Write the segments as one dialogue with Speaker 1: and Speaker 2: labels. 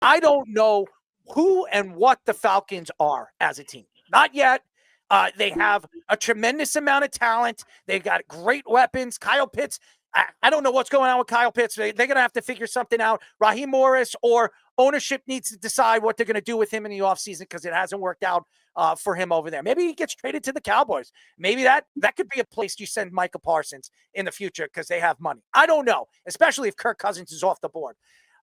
Speaker 1: I don't know who and what the Falcons are as a team. Not yet. They have a tremendous amount of talent. They've got great weapons. Kyle Pitts, I don't know what's going on with Kyle Pitts. They're going to have to figure something out. Raheem Morris or ownership needs to decide what they're going to do with him in the offseason because it hasn't worked out for him over there. Maybe he gets traded to the Cowboys. Maybe that could be a place you send Michael Parsons in the future because they have money. I don't know, especially if Kirk Cousins is off the board.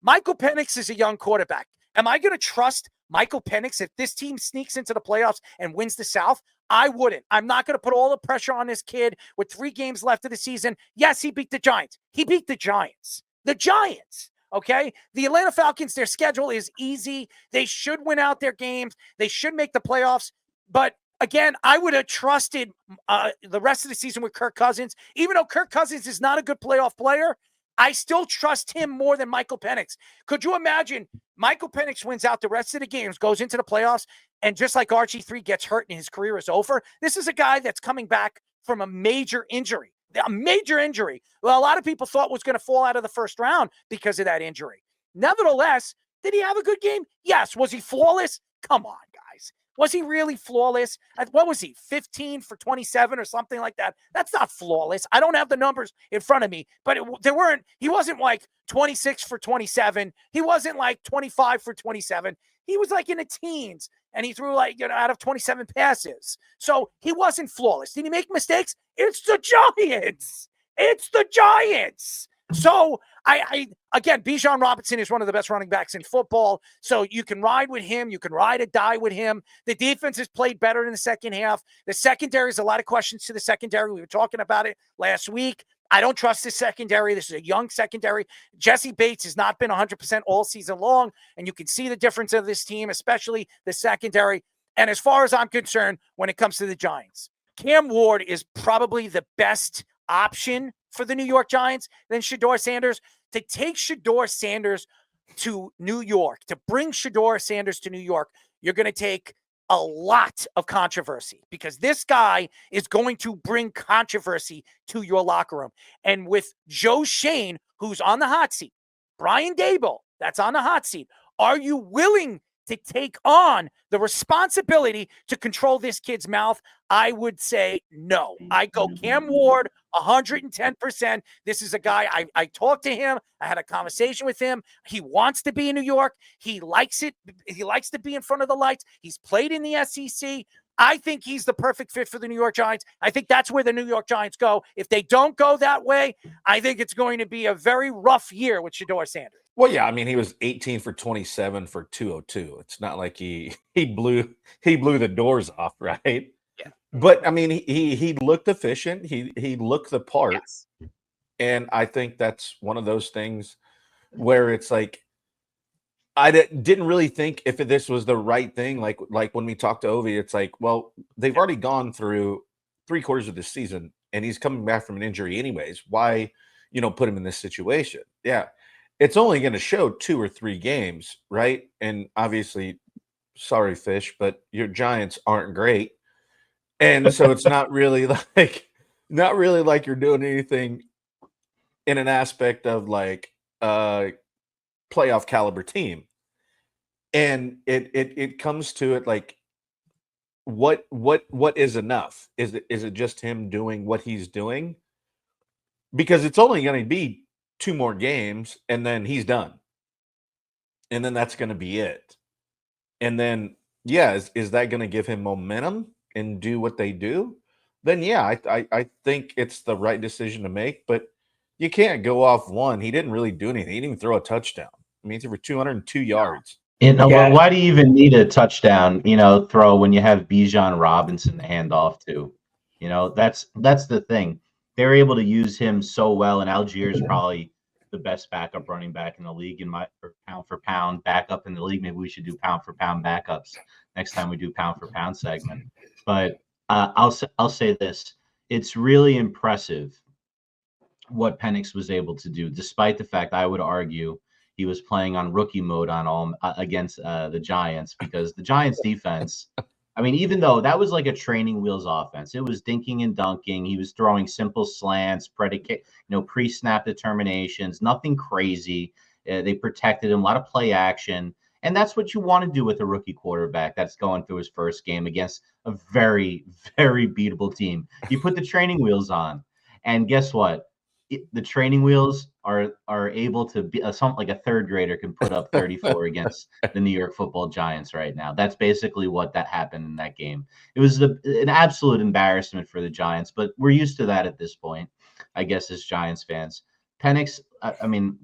Speaker 1: Michael Penix is a young quarterback. Am I going to trust Michael Penix if this team sneaks into the playoffs and wins the South? I wouldn't. I'm not going to put all the pressure on this kid with 3 games left of the season. Yes, he beat the Giants. He beat the Giants. The Giants. Okay? The Atlanta Falcons, their schedule is easy. They should win out their games. They should make the playoffs. But again, I would have trusted the rest of the season with Kirk Cousins. Even though Kirk Cousins is not a good playoff player, I still trust him more than Michael Penix. Could you imagine Michael Penix wins out the rest of the games, goes into the playoffs, and just like RG3 gets hurt and his career is over? This is a guy that's coming back from a major injury. A major injury. Well, a lot of people thought was going to fall out of the first round because of that injury. Nevertheless, did he have a good game? Yes. Was he flawless? Come on, guys. Was he really flawless? What was he, 15 for 27 or something like that? That's not flawless. I don't have the numbers in front of me, but he wasn't like 26 for 27. He wasn't like 25 for 27. He was like in the teens, and he threw out of 27 passes. So he wasn't flawless. Did he make mistakes? It's the Giants. It's the Giants. So again, Bijan Robinson is one of the best running backs in football. So you can ride with him. You can ride or die with him. The defense has played better in the second half. The secondary is a lot of questions to the secondary. We were talking about it last week. I don't trust this secondary. This is a young secondary. Jesse Bates has not been 100% all season long, and you can see the difference of this team, especially the secondary. And as far as I'm concerned, when it comes to the Giants, Cam Ward is probably the best option for the New York Giants than Shedeur Sanders. To take Shedeur Sanders to New York, to bring Shedeur Sanders to New York, you're going to take a lot of controversy because this guy is going to bring controversy to your locker room. And with Joe Shane, who's on the hot seat, Brian Daboll, that's on the hot seat, are you willing to take on the responsibility to control this kid's mouth? I would say no. I go Cam Ward 110%. This is a guy, I talked to him. I had a conversation with him. He wants to be in New York. He likes it. He likes to be in front of the lights. He's played in the SEC. I think he's the perfect fit for the New York Giants. I think that's where the New York Giants go. If they don't go that way, I think it's going to be a very rough year with Shedeur Sanders.
Speaker 2: Well, yeah, I mean, he was 18 for 27 for 202. It's not like he blew the doors off, right?
Speaker 1: Yeah.
Speaker 2: But I mean, he looked efficient. He looked the part.
Speaker 1: Yes.
Speaker 2: And I think that's one of those things where it's like I didn't really think if this was the right thing. Like when we talked to Ovi, it's like, well, they've already gone through 3/4 of the season, and he's coming back from an injury anyways. Why, put him in this situation? Yeah. It's only going to show 2 or 3 games, right? And obviously, sorry, Fish, but your Giants aren't great. And so it's not really like you're doing anything in an aspect of like playoff caliber team. And it comes to it like what is enough? Is it just him doing what he's doing? Because it's only going to be 2 more games and then he's done. And then that's going to be it. And then, yeah, is that going to give him momentum and do what they do? Then, yeah, I think it's the right decision to make. But you can't go off one. He didn't really do anything. He didn't even throw a touchdown. I mean, he threw for 202 yards.
Speaker 3: Well, why do you even need a touchdown, throw when you have Bijan Robinson to hand off to? That's the thing. They're able to use him so well, and Algier is probably the best backup running back in the league pound for pound backup in the league. Maybe we should do pound for pound backups next time we do pound for pound segment. But I'll say this: it's really impressive what Penix was able to do, despite the fact I would argue he was playing on rookie mode against the Giants, because the Giants defense. I mean, even though that was like a training wheels offense, it was dinking and dunking. He was throwing simple slants, pre-snap determinations, nothing crazy. They protected him, a lot of play action. And that's what you want to do with a rookie quarterback that's going through his first game against a very, very beatable team. You put the training wheels on, and guess what? The training wheels are able to be something like a third grader can put up 34 against the New York Football Giants right now. That's basically what that happened in that game. It was an absolute embarrassment for the Giants, but we're used to that at this point, I guess, as Giants fans. Penix, I mean,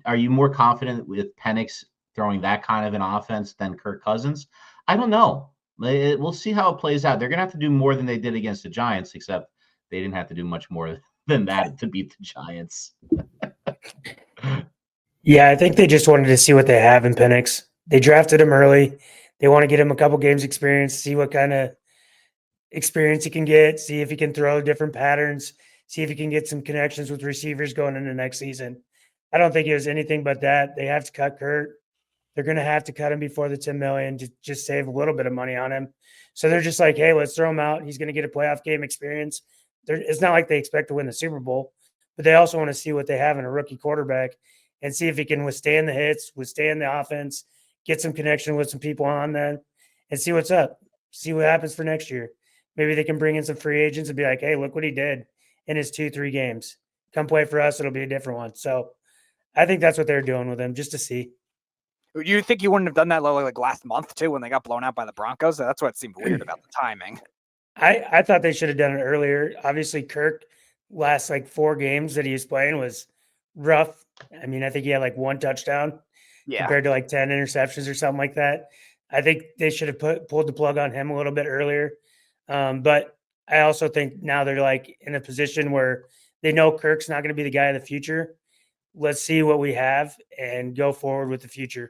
Speaker 3: are you more confident with Penix throwing that kind of an offense than Kirk Cousins? I don't know. We'll see how it plays out. They're going to have to do more than they did against the Giants, except they didn't have to do much more than that to beat the Giants.
Speaker 4: Yeah, I think they just wanted to see what they have in Penix. They drafted him early. They want to get him a couple games experience, see what kind of experience he can get, see if he can throw different patterns, see if he can get some connections with receivers going into next season. I don't think it was anything but that. They have to cut Kurt. They're going to have to cut him before the $10 million to just save a little bit of money on him. So they're just like, hey, let's throw him out. He's going to get a playoff game experience. It's not like they expect to win the Super Bowl, but they also want to see what they have in a rookie quarterback and see if he can withstand the hits, withstand the offense, get some connection with some people on there, and see what's up. See what happens for next year. Maybe they can bring in some free agents and be like, hey, look what he did in his 2-3 games. Come play for us. It'll be a different one. So I think that's what they're doing with him, just to see.
Speaker 5: You think you wouldn't have done that like last month too when they got blown out by the Broncos? That's what seemed weird about the timing.
Speaker 4: I thought they should have done it earlier. Obviously, Kirk last like 4 games that he was playing was rough. I mean, I think he had like 1 touchdown compared to like 10 interceptions or something like that. I think they should have pulled the plug on him a little bit earlier. But I also think now they're like in a position where they know Kirk's not going to be the guy of the future. Let's see what we have and go forward with the future.